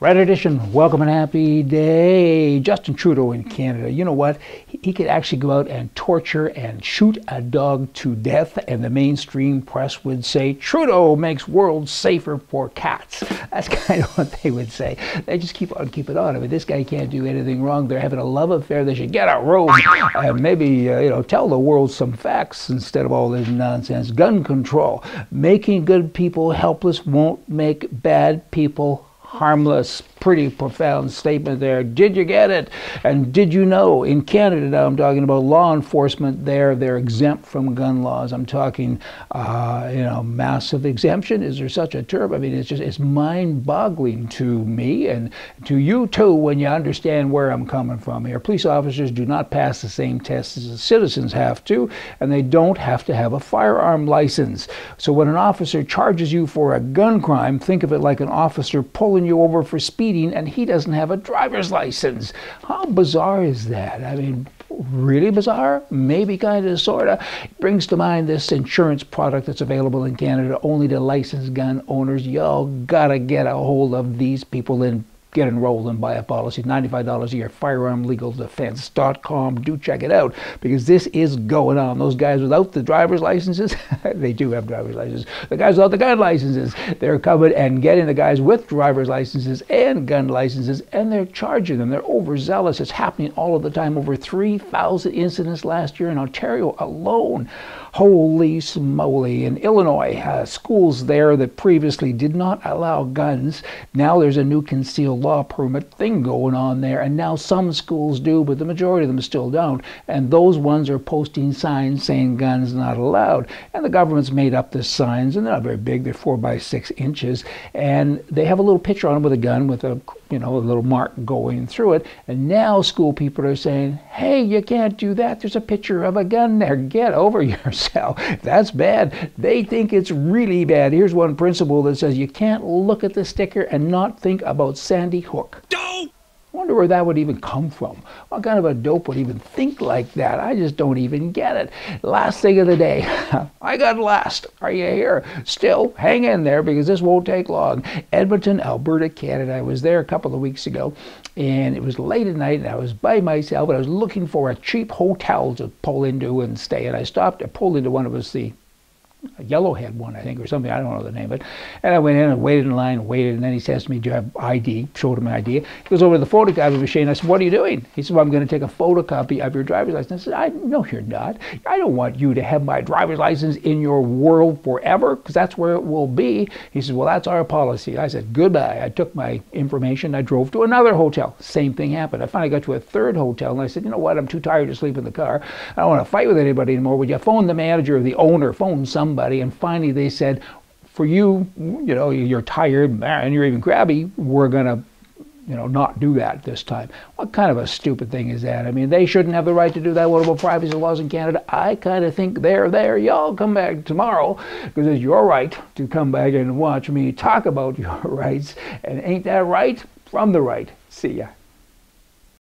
Right edition, welcome and happy day. Justin Trudeau in Canada. You know what? He could actually go out and torture and shoot a dog to death, and the mainstream press would say, Trudeau makes world safer for cats. That's kind of what they would say. They just keep on keeping on. I mean, this guy can't do anything wrong. They're having a love affair. They should get a robe and maybe, tell the world some facts instead of all this nonsense. Gun control. Making good people helpless won't make bad people harmless. Pretty profound statement there. Did you get it? And did you know in Canada now, I'm talking about law enforcement there, they're exempt from gun laws. I'm talking, massive exemption. Is there such a term? I mean, it's mind-boggling to me and to you too when you understand where I'm coming from here. Police officers do not pass the same tests as the citizens have to, and they don't have to have a firearm license. So when an officer charges you for a gun crime, think of it like an officer pulling you over for speeding and he doesn't have a driver's license. How bizarre is that? I mean, really bizarre? Maybe kind of, sort of. Brings to mind this insurance product that's available in Canada only to licensed gun owners. Y'all gotta get a hold of these people and get enrolled and buy a policy. $95 a year, firearmlegaldefense.com. Do check it out because this is going on. Those guys without the driver's licenses, they do have driver's licenses. The guys without the gun licenses, they're coming and getting the guys with driver's licenses and gun licenses, and they're charging them. They're overzealous. It's happening all of the time. Over 3,000 incidents last year in Ontario alone. Holy smoly. In Illinois, schools there that previously did not allow guns, now there's a new concealed law permit thing going on there, and now some schools do, but the majority of them still don't, and those ones are posting signs saying guns not allowed. And the government's made up the signs, and they're not very big, they're 4 by 6 inches, and they have a little picture on them with a gun with a little mark going through it. And now school people are saying, hey, you can't do that. There's a picture of a gun there. Get over yourself. That's bad. They think it's really bad. Here's one principle that says you can't look at the sticker and not think about Sandy Hook. I wonder where that would even come from. What kind of a dope would even think like that? I just don't even get it. Last thing of the day. I got last. Are you here? Still, hang in there because this won't take long. Edmonton, Alberta, Canada. I was there a couple of weeks ago, and it was late at night, and I was by myself, and I was looking for a cheap hotel to pull into and stay. And I pulled into one of us, the Yellowhead one, I think, or something. I don't know the name of it. And I went in and waited in line and waited, and then he says to me, do you have ID? Showed him my ID. He goes over to the photocopy machine. I said, what are you doing? He said, well, I'm going to take a photocopy of your driver's license. I said, no, you're not. I don't want you to have my driver's license in your world forever, because that's where it will be. He said, well, that's our policy. I said, goodbye. I took my information. I drove to another hotel. Same thing happened. I finally got to a third hotel, and I said, you know what? I'm too tired to sleep in the car. I don't want to fight with anybody anymore. Would you phone the manager or the owner? Phone somebody. And finally they said, for you, you're tired and you're even crabby, we're gonna not do that this time. What kind of a stupid thing is that? I mean, they shouldn't have the right to do that. What about privacy laws in Canada? I kind of think they're there. Y'all come back tomorrow because it's your right to come back and watch me talk about your rights. And ain't that right? From the right. See ya.